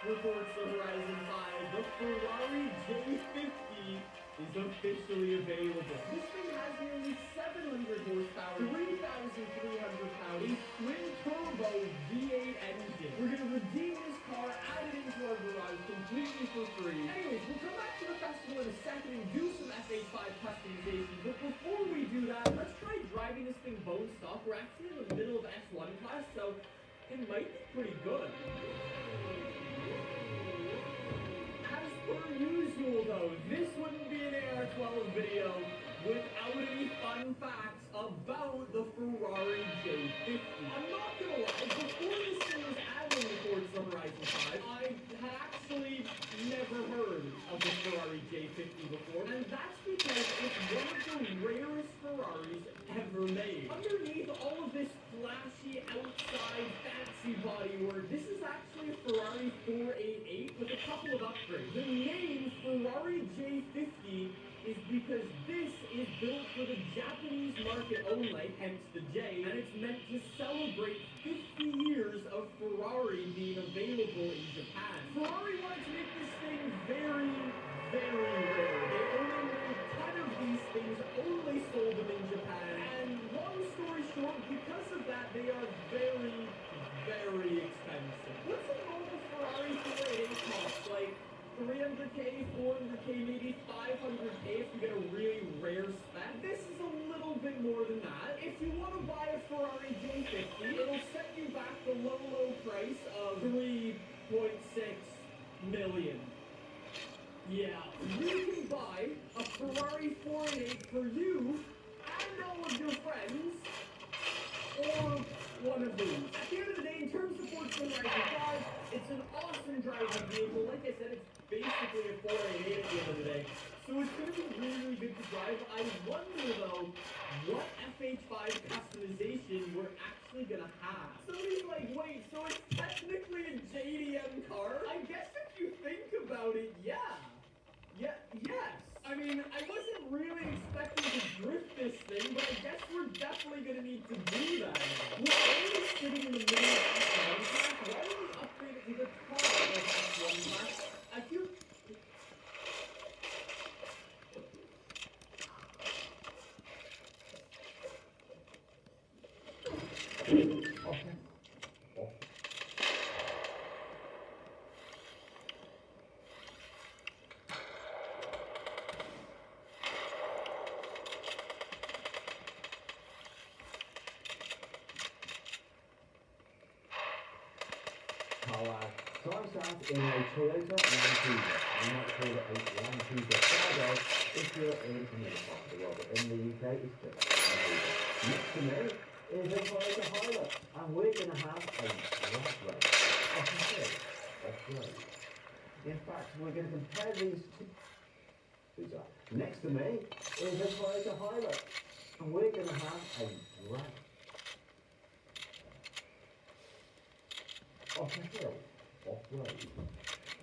reports the Horizon 5, the Ferrari J50 is officially available. This thing has nearly 700 horsepower, 3,300 pounds, a twin-turbo V8 engine. We're going to redeem this car, add it into our garage completely for free. Anyways, we'll come back to the festival in a second and do some FH5 customization, but before we do that, let's try driving this thing bone stock. We're actually in the middle of S1 class, so it might be pretty good. As per usual though, this wouldn't be an AR12 video without any fun facts about the Ferrari J50. I'm not gonna lie, before this thing was added to Forza Horizon 5, I had actually never heard of the Ferrari J50 before, and that's because it's one of the rarest Ferraris ever made. Underneath all of this flashy outside fancy bodywork, this is actually a Ferrari 488 with a couple of upgrades. The name Ferrari J50 is because this is built for the Japanese market only, hence the J, and it's meant to celebrate 50 years of Ferrari being available in Japan. Ferrari wanted to make this thing very, very rare. They only made 10 of these things, only sold them in Japan, and long story short, because of that, they are very, very expensive. What's a normal Ferrari 488 cost? Like 300k, 400k, maybe 500k if you get a really rare spec. This is a little bit more than that. If you want to buy a Ferrari J50, it'll set you back the low, low price of 3.6 million. Yeah, you can buy a Ferrari 488 for you and all of your friends, or one of these. At the end of the day, in terms of Forza Horizon 5, it's an awesome driving vehicle. Like I said, it's basically a 488 at the end of the day. So it's going to be really, really good to drive. I wonder, though, what FH5 customization we're actually going to have. Somebody's like, wait, so it's technically a JDM car? I guess if you think about it, yeah. Yes. I mean, I wasn't really expecting to drift this thing, but I guess we're definitely going to need to do that. We're already sitting in the middle of S1 class. Why don't we upgrade it to the top of S1 class? I feel... So I'm sat in a Toyota Land Cruiser. You might call it a Land Cruiser Prado if you're in another part of the world, but in the UK it's still a Land Cruiser. Next to me is a Toyota Hilux, and we're going to have a right race. Off-road. In fact, we're going to compare these two. Next to me is a Toyota Hilux, and we're going to have a drag. Off-road.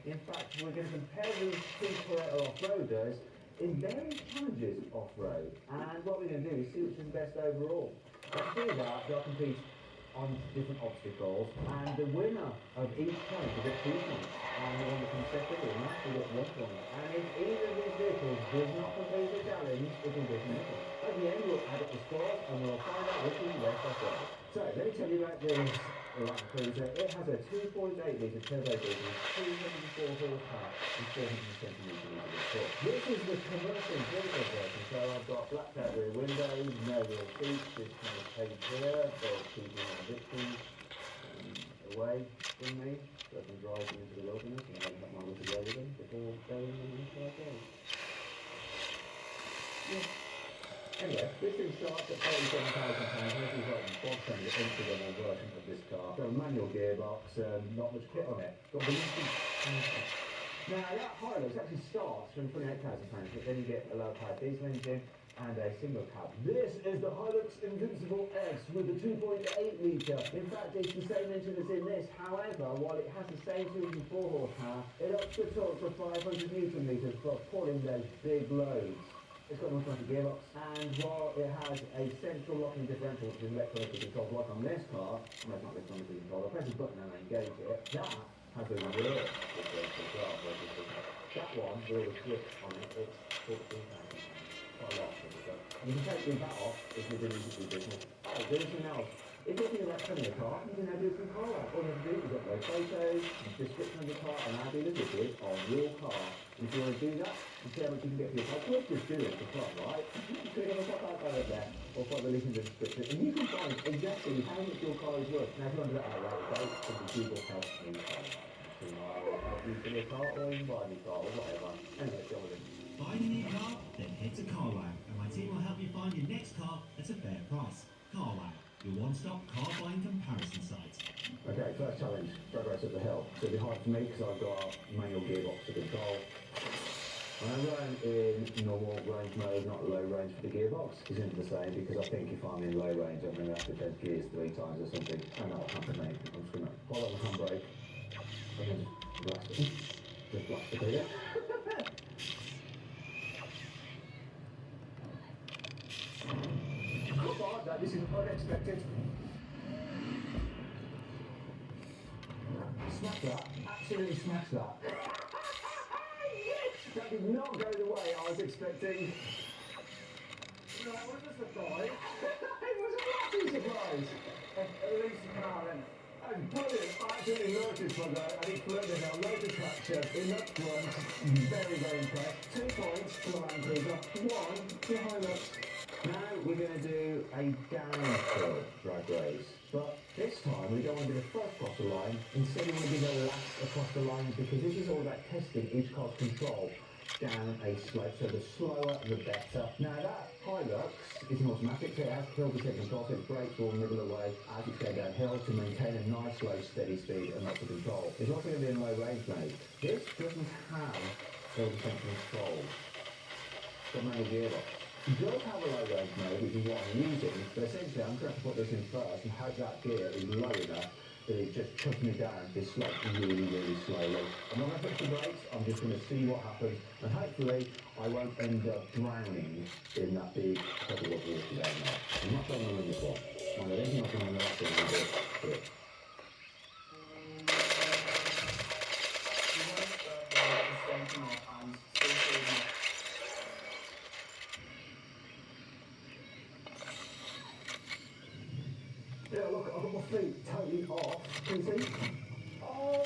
In fact, we're going to compare these two Toyota off-roaders in various challenges off-road. And what we're going to do is see which is the best overall. Let's do that. They'll compete on different obstacles, and the winner of each challenge will get 2 points, and the one that comes second will get 1 point. And if either of these vehicles does not complete the challenge, it will get nothing. At the end, we'll add up the scores, and we'll find out which is the best off-road. So, let me tell you about this Land Cruiser. It has a 2.8 litre turbo engine, 204 horsepower, and 420 newton meters of torque. This is the commercial vehicle version, so I've got blacked out rear windows, no real seats, this kind of page here, for keeping my victims away from me, so I can drive them into the wilderness and then have my way to go with them before going on the first day. Yeah. Anyway, this thing starts at £37,000. This is like the bog standard entry-level version of this car. Got a manual gearbox, not much kit on it. Got the Now that Hilux actually starts from £28,000, but then you get a low-powered diesel engine and a single cab. This is the Hilux Invincible X with the 2.8 litre. In fact, it's the same engine as in this. However, while it has the same 204 horsepower, it ups the torque to 500 newton meters for pulling those big loads. It's got an automatic gearbox, and while it has a central locking differential, which is electronically controlled, like on this car, I'm not electronically controlled. I press a button and I engage it. That has a reverse well. That one, with all the grip on it, it's £14,000. Quite a lot for it, but you can take that off if you're doing easy business. Oh, there's something else. If you're thinking about selling a car, you can now do it from car life. All you have to do is upload photos, description of the car, and I'll do the video on your car. And if you want to do that, and see how much you can get for your car, we'll just do it for fun, right? So you have a pop out over there, or put the link in the description, and you can find exactly how much your car is worth. Now, if you want to do that outright, go to the Google Help Me Car. So I'll help you for your car, or you can buy a new car, or whatever. Anyway, go with it. Find a new car? Then head to Carwow, and my team will help you find your next car at a fair price. Carwow, your one-stop car buying comparison site. Okay, first challenge, drag race up the hill. So it'll be hard for me because I've got manual gearbox to control. I'm going in normal range mode, not low range for the gearbox. It's into the same because I think if I'm in low range, I'm going to have to change gears 3 times or something. And that'll happen, mate. I'm just going to follow the handbrake. And then just blast it. Just blast the gear. This is unexpected. Smash that. Absolutely smash that. Yes! That did not go the way I was expecting. No, it was a surprise. It was a lucky surprise. At least you can't, then. Oh, brilliant. I absolutely noticed for that. And he flew it now. Loads of traction. In that front. Very, very impressed. 2 points for the Land Cruiser. 1 for Hilux. Now we're going to do a downhill drag race, but this time we don't want to do the first across the line, instead we want to do the last across the line because this is all about testing each car's control down a slope, so the slower the better. Now that Hilux is an automatic, so it has hill descent control, so it brakes all middle of the way as it's going downhill to maintain a nice low steady speed and lots of control. It's also going to be in low range mode. This doesn't have hill descent control. It's got manual gearbox. It does have a low range mode, which is what I'm using, but essentially I'm going to put this in first and hope that gear is low enough that it just puts me down this slope really, really slowly. I'm not going to push the brakes, I'm just going to see what happens, and hopefully I won't end up drowning in that big puddle of water down there. I'm not going to win this one. I don't think I can win the last one I do. But yeah, look, I've got my feet totally off. Can you see? Oh,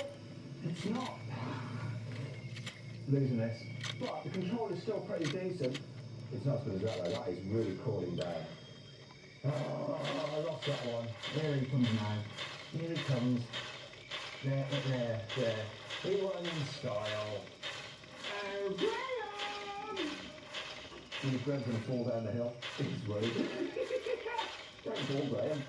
it's not losing this. But the control is still pretty decent. It's not as good as that though, that is really cooling down. Oh, I lost that one. There he comes now. Here he comes. There. He won in style. Oh, Graham! Graham's going to fall down the hill. He's rude. Don't fall, Graham.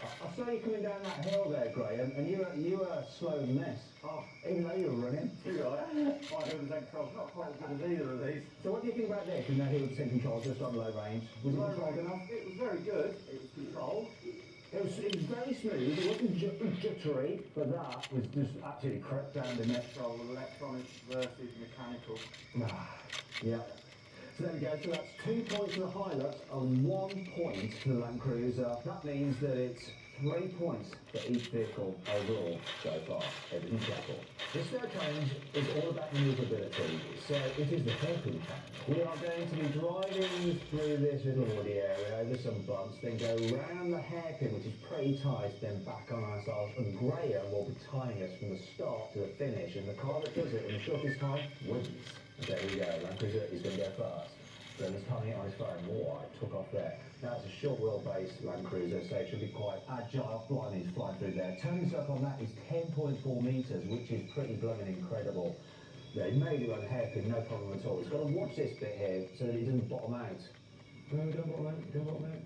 I saw you coming down that hill there, Graham, and you were slower than this. Oh, even though you were running. Too right. My hill descent control's not quite as good as either of these. So what do you think about this? And that hill descent control just on low range. Was it controlled enough? It was very good. It was controlled. It was very smooth. It wasn't jittery, but that was just absolutely crept down the neck. Control electronic versus mechanical. Yeah. So there we go, so that's 2 points for the Hilux and 1 point for the Land Cruiser. That means that it's 3 points for each vehicle overall so far. Everything's level. This third challenge is all about manoeuvrability, so it is the hairpin challenge. We are going to be driving through this little woody area, over some bumps, then go round the hairpin, which is pretty tight, then back on ourselves, and Graham will be tying us from the start to the finish, and the car that does it in the shortest time wins. There we go, Land Cruiser is going to go first. Then he's coming it on his phone. Whoa, it took off there. Now it's a short wheelbase Land Cruiser, so it should be quite agile. Blimey, he's flying through there. Turning circle on that is 10.4 metres, which is pretty blooming incredible. Yeah, he made it on a hairpin, no problem at all. He's got to watch this bit here so that he doesn't bottom out. No, don't bottom out, don't bottom out.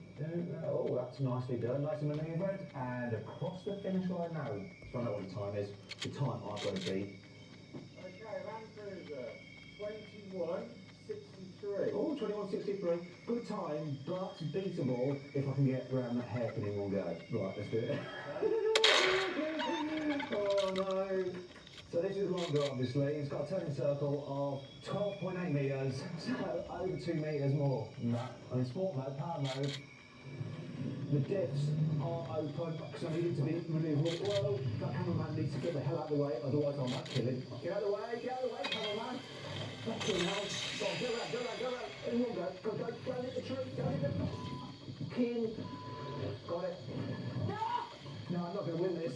Oh, that's nicely done, nice and manoeuvred. And across the finish line now. Find out what the time is. The time I've got to beat. Okay, Land Cruiser, 21.63. Oh, 21.63. Good time, but beatable if I can get around that hairpin in one go. Right, let's do it. Oh no. So this is longer, obviously. It's got a turning circle of 12.8 metres, so over 2 metres more than that. And in sport mode, power mode, The diffs are open, because I need it to be removable. Whoa, that cameraman needs to get the hell out of the way, otherwise I might kill him. Get out of the way, cameraman. Fucking hell. Go on, go around. In one go. Go, down hit the tree, down hit the... Keen. Got it. No, I'm not going to win this.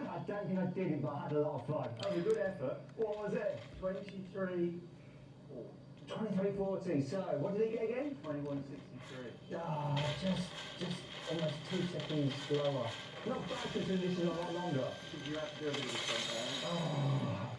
I don't think I did it, but I had a lot of fun. That was a good effort. What was it? 23. 23:40. So, what did he get again? 21:63. Ah, just almost 2 seconds slower. Not bad considering this is a lot longer. You have to do a bit of a stunt there. Oh.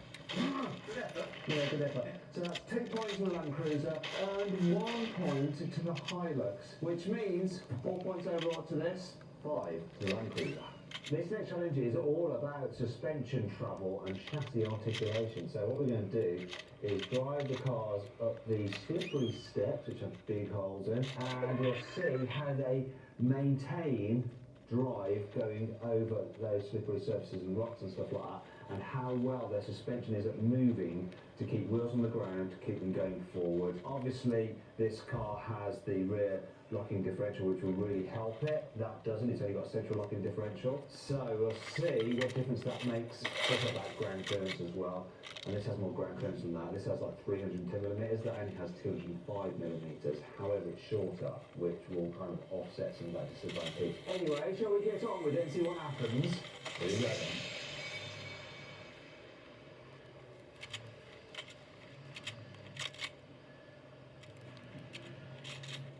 Good effort. Yeah, good effort. So that's 2 points to the Land Cruiser and 1 point to the Hilux, which means 4 points overall to this, 5 to the Land Cruiser. This next challenge is all about suspension travel and chassis articulation. So what we're going to do is drive the cars up these slippery steps, which have big holes in, and we'll see how they maintain drive going over those slippery surfaces and rocks and stuff like that, and how well their suspension is at moving to keep wheels on the ground, to keep them going forward. Obviously, this car has the rear locking differential, which will really help it. That doesn't, it's only got a central locking differential. So we'll see what difference that makes. It's got that ground clearance as well, and this has more ground clearance than that. This has like 310 millimeters, that only has 205 millimeters. However, it's shorter, which will kind of offset some of that disadvantage. Anyway, shall we get on with it and see what happens? Here we go then.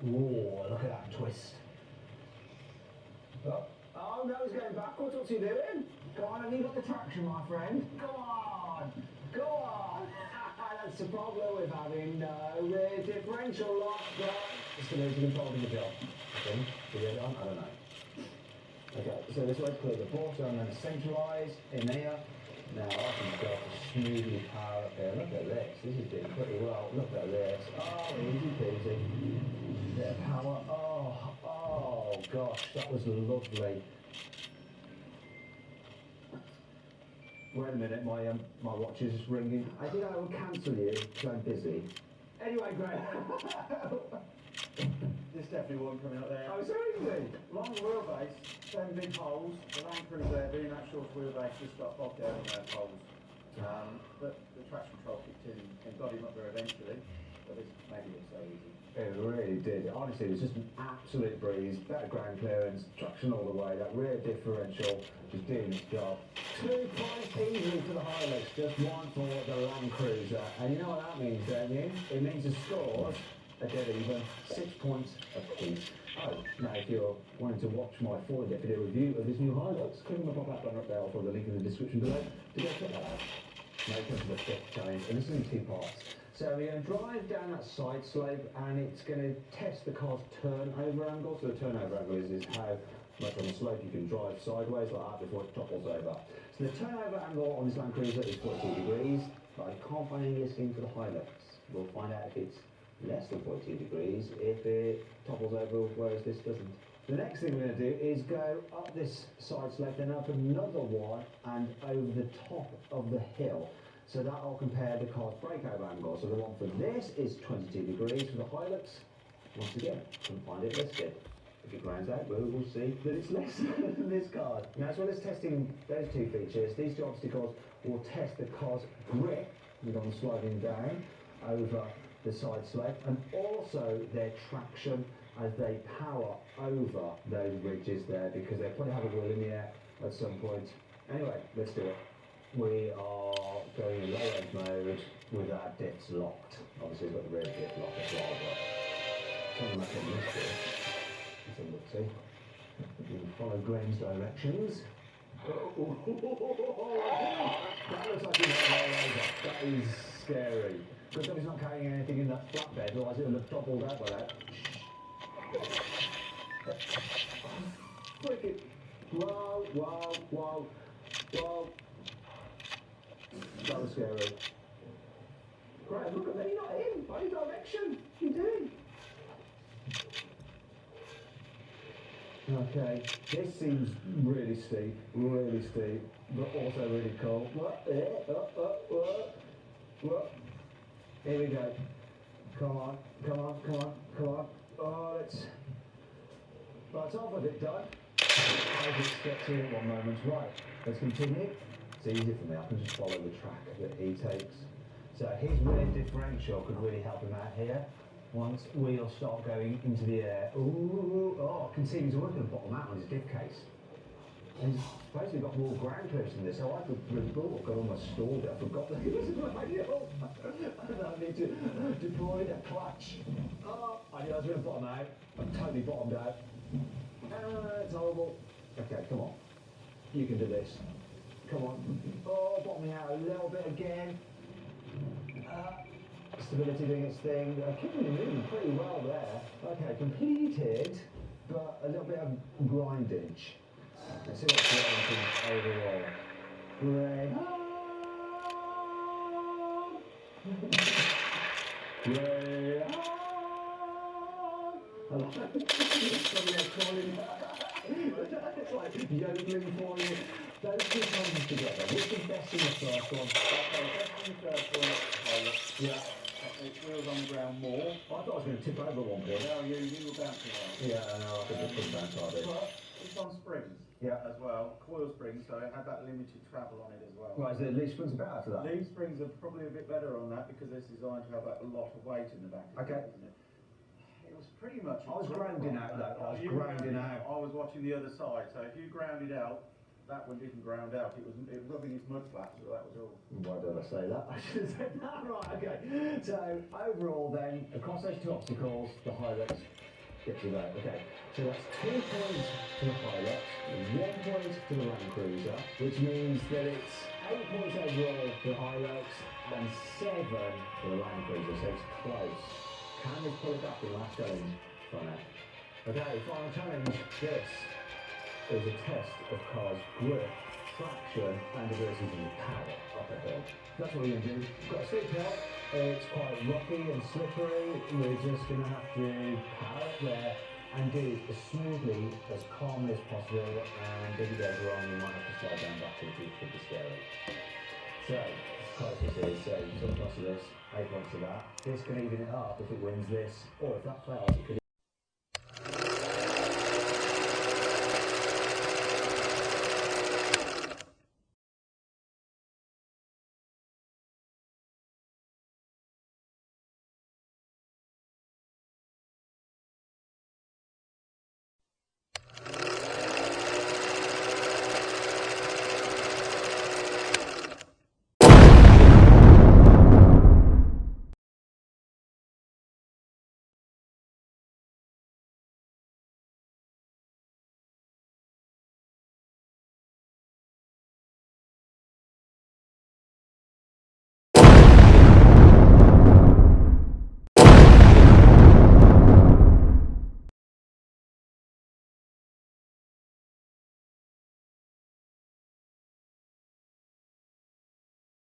Whoa, look at that twist. Oh no, he's going backwards. What's he doing? Go on, have you got the traction, my friend? Go on! That's the problem with having no rear differential lock. Just to lose the control of the job. Did you get it on? I don't know. Okay, so this way to clear the bottom and then centralise in here. Now I can go to smoothly power up here. Look at this. This is doing pretty well. Look at this. Oh, easy peasy. Bit of power. Oh gosh, that was lovely. Wait a minute, my watch is ringing. I think I will cancel you because I'm busy. Anyway, great. This definitely wasn't coming up there. Oh, so easy. Long wheelbase, 10 big holes. The Land Cruiser being that short wheelbase just got bogged down in those holes. But the traction control kicked in and got him up there eventually. But this made it look so easy. It really did. Honestly, it was just an absolute breeze. Better ground clearance, traction all the way. That rear differential just doing its job. 2 points easily for the Hilux, just 1 for the Land Cruiser. And you know what that means, don't you? It means the scores are dead even, 6 points apiece. Oh, now if you're wanting to watch my full in-depth video review of this new Hilux, click on the pop-up button up there. I'll put the link in the description below to go check that out. Now it comes to the 5th challenge, and this is in 2 parts. So we're going to drive down that side slope, and it's going to test the car's turnover angle. So the turnover angle is how much on the slope you can drive sideways like that before it topples over. So the turnover angle on this Land Cruiser is 42 degrees, but I can't find any listing for the Hilux. We'll find out if it's less than 42 degrees if it topples over, whereas this doesn't. The next thing we're going to do is go up this side slope, then up another one, and over the top of the hill. So that will compare the car's breakover angle. So the one for this is 22 degrees for the Hilux. Once again, couldn't find it listed. If it grounds out, we'll see that it's less than this car. Now, as well as testing those 2 features, these 2 obstacles will test the car's grip on sliding down over the side slope, and also their traction as they power over those ridges there, because they'll probably have a wheel in the air at some point. Anyway, let's do it. We are going in low range mode with our diffs locked. Obviously, it's got the rear diff lock as well, but something like this bit. Let's have a look, see. You can follow Graham's directions. That looks like he's got a roll over. That is scary. Good job he's not carrying anything in that flatbed, otherwise it would have toppled out by that. Wicked. Whoa. That was scary. Right, look at me, not him. Any direction. What are you doing? Okay, this seems really steep, but also really cool. Here we go. Come on. Oh, let's off with it, Doug. I'll just get to it one moment. Right, let's continue. It's easy for me, I can just follow the track that he takes. So his rear differential could really help him out here. Once wheels start going into the air. Ooh, oh, I can see he's already going to bottom out on his diff case. And he's supposedly got more ground clearance than this, so I could really bull. I almost stalled it. I forgot that he was manual. And I need to deploy the clutch. Oh, I knew I was going to bottom out. I'm totally bottomed out. It's horrible. Okay, come on. You can do this. Come on. Oh, bottoming out a little bit again. Stability doing its thing. Keeping him moving pretty well there. Okay, completed, but a little bit of grindage. Let's see what's going overall. Great. Great. I like it's like yodeling for you. Those two songs together. Which is best in the first one? Okay, best in the first one. Yeah. Wheels on the ground more. I thought I was going to tip over one point. No, you were bouncing around. Yeah, I know. I could just put bounce on it. But it's on springs. Yeah. As well, coil springs, so it had that limited travel on it as well. Right, so the leaf springs are better for that? Leaf springs are probably a bit better on that because it's designed to have a lot of weight in the back. Okay. Isn't it? It was pretty much. I was grounding out though. I was grounding out. I was watching the other side, so if you grounded out, that one didn't ground out. It was rubbing its mud flat, so that was all. Why did I say that? I should have said that. Right, okay. So overall then, across those two obstacles, the Hilux gets you there. Okay. So that's 2 points to the Hilux, 1 point to the Land Cruiser, which means that it's 8 points overall for the Hilux and 7 for the Land Cruiser. So it's close. Can we pull it back in the last challenge? Okay, final challenge. This is a test of cars' grip, traction, and ability to power up a hill. That's what we're going to do. We've got a steep hill. It's quite rocky and slippery. We're just going to have to power up there and do it as smoothly, as calmly as possible. And if it goes wrong, you might have to slide down backwards, which could be scary. So, as close as it is, so 2 points to this, 8 points to that. This can even it up if it wins this, or if that fails, it could